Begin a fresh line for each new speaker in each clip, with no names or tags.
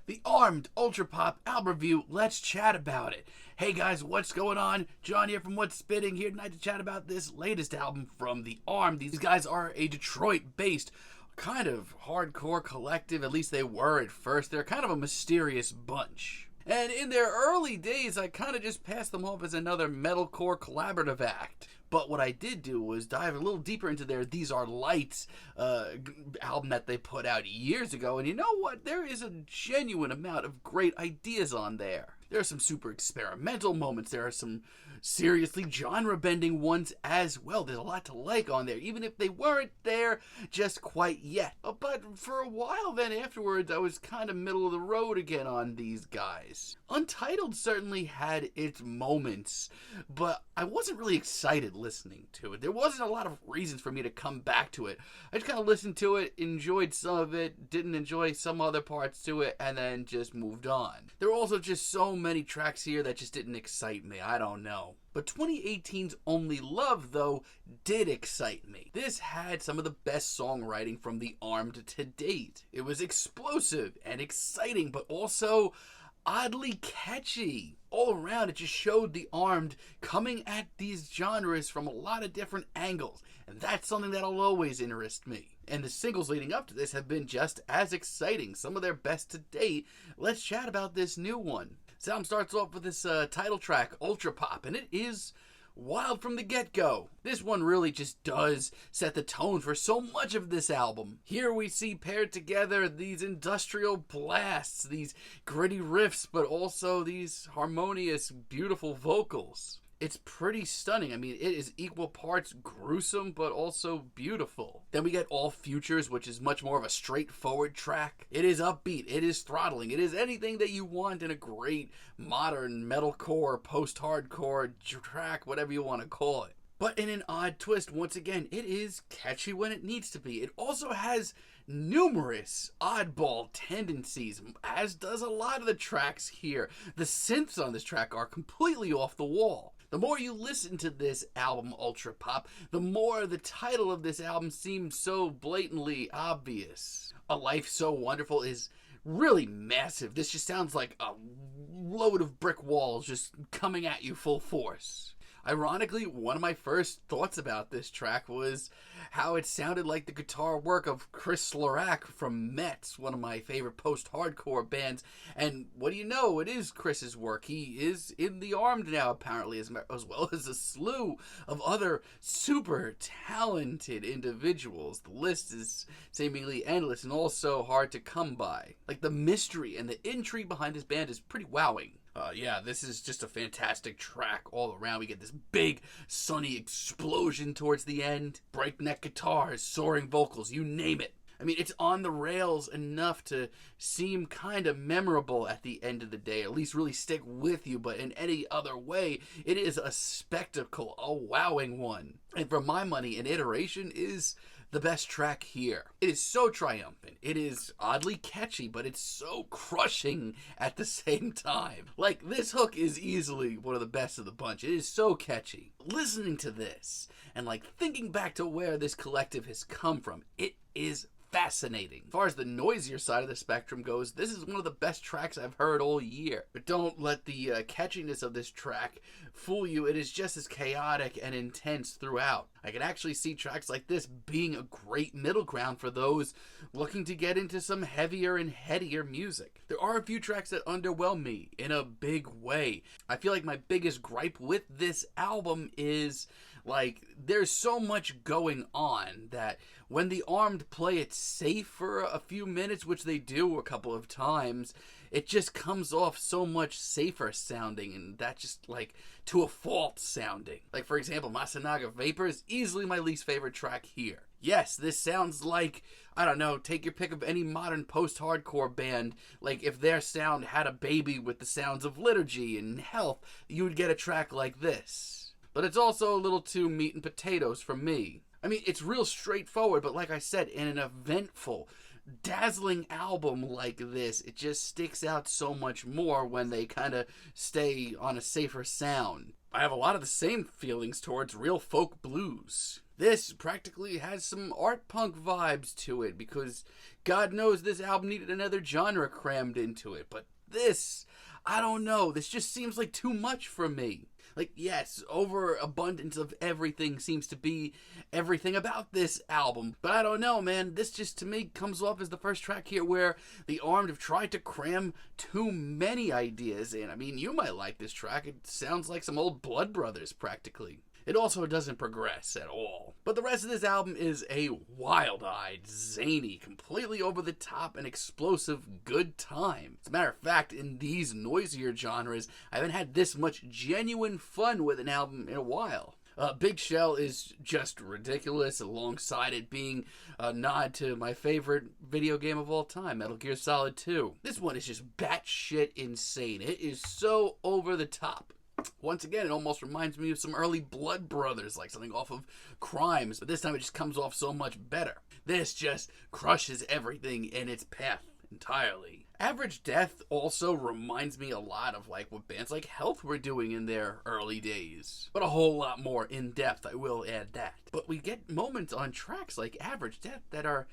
The Armed Ultra Pop album review. Let's chat about it. Hey guys, what's going on? John here from What's Spitting, here tonight to chat about this latest album from The Armed. These guys are a Detroit-based kind of hardcore collective, at least they were at first. They're kind of a mysterious bunch. And in their early days, I kind of just passed them off as another metalcore collaborative act. But what I did do was dive a little deeper into their These Are Lights album that they put out years ago. And you know what? There is a genuine amount of great ideas on there. There are some super experimental moments. There are some seriously genre-bending ones as well. There's a lot to like on there, even if they weren't there just quite yet. But for a while then afterwards, I was kind of middle of the road again on these guys. Untitled certainly had its moments, but I wasn't really excited listening to it. There wasn't a lot of reasons for me to come back to it. I just kind of listened to it, enjoyed some of it, didn't enjoy some other parts to it, and then just moved on. There were also just so many tracks here that just didn't excite me. I don't know. But 2018's Only Love, though, did excite me. This had some of the best songwriting from The Armed to date. It was explosive and exciting, but also oddly catchy. All around, it just showed The Armed coming at these genres from a lot of different angles, and that's something that'll always interest me. And the singles leading up to this have been just as exciting, some of their best to date. Let's chat about this new one. This album starts off with this title track, ULTRAPOP, and it is wild from the get-go. This one really just does set the tone for so much of this album. Here we see paired together these industrial blasts, these gritty riffs, but also these harmonious, beautiful vocals. It's pretty stunning. I mean, it is equal parts gruesome, but also beautiful. Then we get All Futures, which is much more of a straightforward track. It is upbeat, it is throttling, it is anything that you want in a great modern metalcore, post-hardcore track, whatever you want to call it. But in an odd twist, once again, it is catchy when it needs to be. It also has numerous oddball tendencies, as does a lot of the tracks here. The synths on this track are completely off the wall. The more you listen to this album, ULTRAPOP, the more the title of this album seems so blatantly obvious. A Life So Wonderful is really massive. This just sounds like a load of brick walls just coming at you full force. Ironically, one of my first thoughts about this track was how it sounded like the guitar work of Chris Slarak from Metz, one of my favorite post-hardcore bands. And what do you know? It is Chris's work. He is in The Armed now, apparently, as well as a slew of other super talented individuals. The list is seemingly endless and also hard to come by. Like, the mystery and the intrigue behind this band is pretty wowing. Yeah, this is just a fantastic track all around. We get this big, sunny explosion towards the end. Breakneck guitars, soaring vocals, you name it. I mean, it's on the rails enough to seem kind of memorable at the end of the day, at least really stick with you, but in any other way, it is a spectacle, a wowing one. And for my money, an iteration is the best track here. It is so triumphant. It is oddly catchy, but it's so crushing at the same time. Like, this hook is easily one of the best of the bunch. It is so catchy. Listening to this and like thinking back to where this collective has come from, it is fascinating. As far as the noisier side of the spectrum goes, this is one of the best tracks I've heard all year. But don't let the catchiness of this track fool you. It is just as chaotic and intense throughout. I can actually see tracks like this being a great middle ground for those looking to get into some heavier and headier music. There are a few tracks that underwhelm me in a big way. I feel like my biggest gripe with this album is, like, there's so much going on that when The Armed play it safe for a few minutes, which they do a couple of times, it just comes off so much safer sounding, and that just, like, to a fault sounding. Like, for example, Masanaga Vapor is easily my least favorite track here. Yes, this sounds like, I don't know, take your pick of any modern post-hardcore band. Like, if their sound had a baby with the sounds of Liturgy and Health, you would get a track like this. But it's also a little too meat and potatoes for me. I mean, it's real straightforward, but like I said, in an eventful, dazzling album like this, it just sticks out so much more when they kind of stay on a safer sound. I have a lot of the same feelings towards Real Folk Blues. This practically has some art punk vibes to it, because God knows this album needed another genre crammed into it. But this, I don't know, this just seems like too much for me. Like, yes, overabundance of everything seems to be everything about this album. But I don't know, man. This just, to me, comes off as the first track here where the Armed have tried to cram too many ideas in. I mean, you might like this track. It sounds like some old Blood Brothers, practically. It also doesn't progress at all. But the rest of this album is a wild-eyed, zany, completely over-the-top, and explosive good time. As a matter of fact, in these noisier genres, I haven't had this much genuine fun with an album in a while. Big Shell is just ridiculous, alongside it being a nod to my favorite video game of all time, Metal Gear Solid 2. This one is just batshit insane. It is so over the top. Once again, it almost reminds me of some early Blood Brothers, like something off of Crimes, but this time it just comes off so much better. This just crushes everything in its path entirely. Average Death also reminds me a lot of like what bands like Health were doing in their early days, but a whole lot more in depth, I will add that. But we get moments on tracks like Average Death that are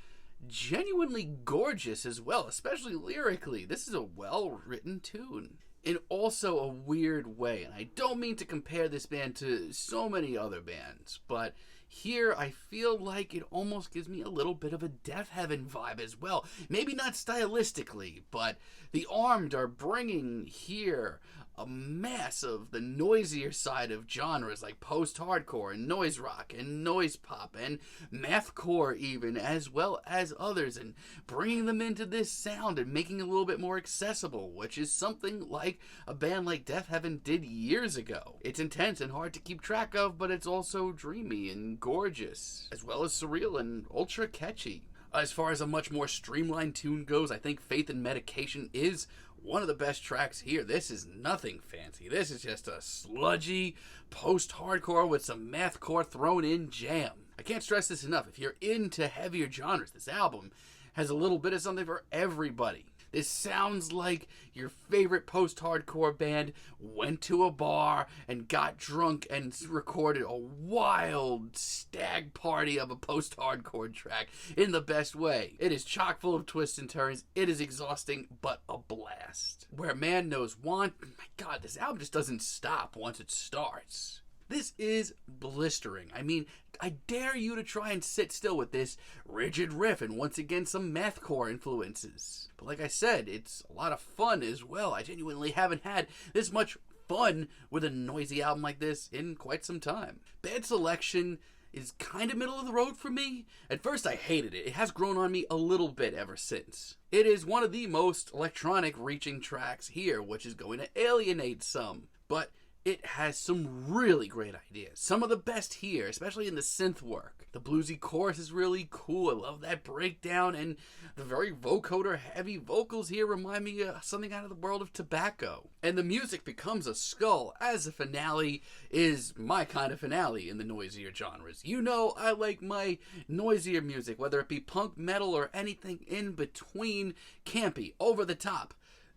genuinely gorgeous as well, especially lyrically. This is a well-written tune in also a weird way, and I don't mean to compare this band to so many other bands, but here I feel like it almost gives me a little bit of a Death Heaven vibe as well. Maybe not stylistically, but the Armed are bringing here a mass of the noisier side of genres like post-hardcore and noise rock and noise pop and mathcore even, as well as others, and bringing them into this sound and making it a little bit more accessible, which is something like a band like Death Heaven did years ago. It's intense and hard to keep track of, but it's also dreamy and gorgeous, as well as surreal and ultra catchy. As far as a much more streamlined tune goes, I think Faith and Medication is one of the best tracks here. This is nothing fancy. This is just a sludgy post-hardcore with some mathcore thrown in jam. I can't stress this enough. If you're into heavier genres, this album has a little bit of something for everybody. This sounds like your favorite post-hardcore band went to a bar and got drunk and recorded a wild stag party of a post-hardcore track in the best way. It is chock full of twists and turns. It is exhausting, but a blast. Where man knows want, my God, this album just doesn't stop once it starts. This is blistering. I mean, I dare you to try and sit still with this rigid riff and once again some mathcore influences. But like I said, it's a lot of fun as well. I genuinely haven't had this much fun with a noisy album like this in quite some time. Band selection is kind of middle of the road for me. At first I hated it. It has grown on me a little bit ever since. It is one of the most electronic reaching tracks here, which is going to alienate some. But it has some really great ideas. Some of the best here, especially in the synth work. The bluesy chorus is really cool. I love that breakdown, and the very vocoder heavy vocals here remind me of something out of the world of Tobacco. And the music becomes a skull, as the finale is my kind of finale in the noisier genres. You know I like my noisier music, whether it be punk, metal, or anything in between, campy, over the top.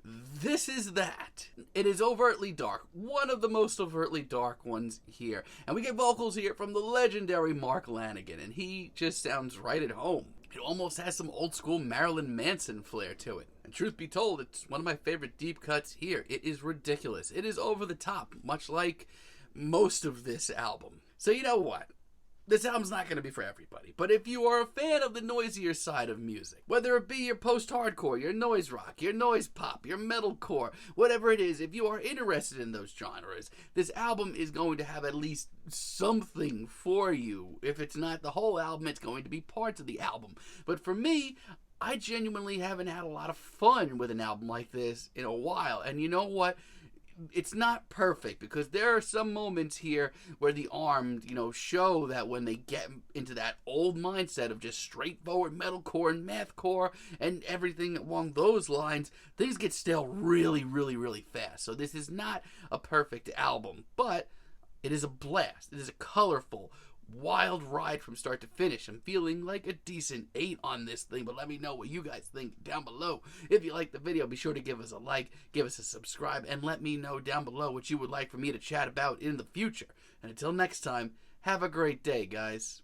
This is that. It is overtly dark, one of the most overtly dark ones here. And we get vocals here from the legendary Mark Lanegan, and he just sounds right at home. It almost has some old school Marilyn Manson flair to it. And truth be told, it's one of my favorite deep cuts here. It is ridiculous. It is over the top, much like most of this album. So you know what? This album's not going to be for everybody, but if you are a fan of the noisier side of music, whether it be your post-hardcore, your noise rock, your noise pop, your metalcore, whatever it is, if you are interested in those genres, this album is going to have at least something for you. If it's not the whole album, it's going to be parts of the album. But for me, I genuinely haven't had a lot of fun with an album like this in a while, and you know what? It's not perfect, because there are some moments here where the Armed, show that when they get into that old mindset of just straightforward metalcore and mathcore and everything along those lines, things get stale really, really, really fast. So this is not a perfect album, but it is a blast. It is a colorful, wild ride from start to finish. I'm feeling like a decent 8 on this thing, but let me know what you guys think down below. If you like the video, be sure to give us a like, give us a subscribe, and let me know down below what you would like for me to chat about in the future. And until next time, have a great day, guys.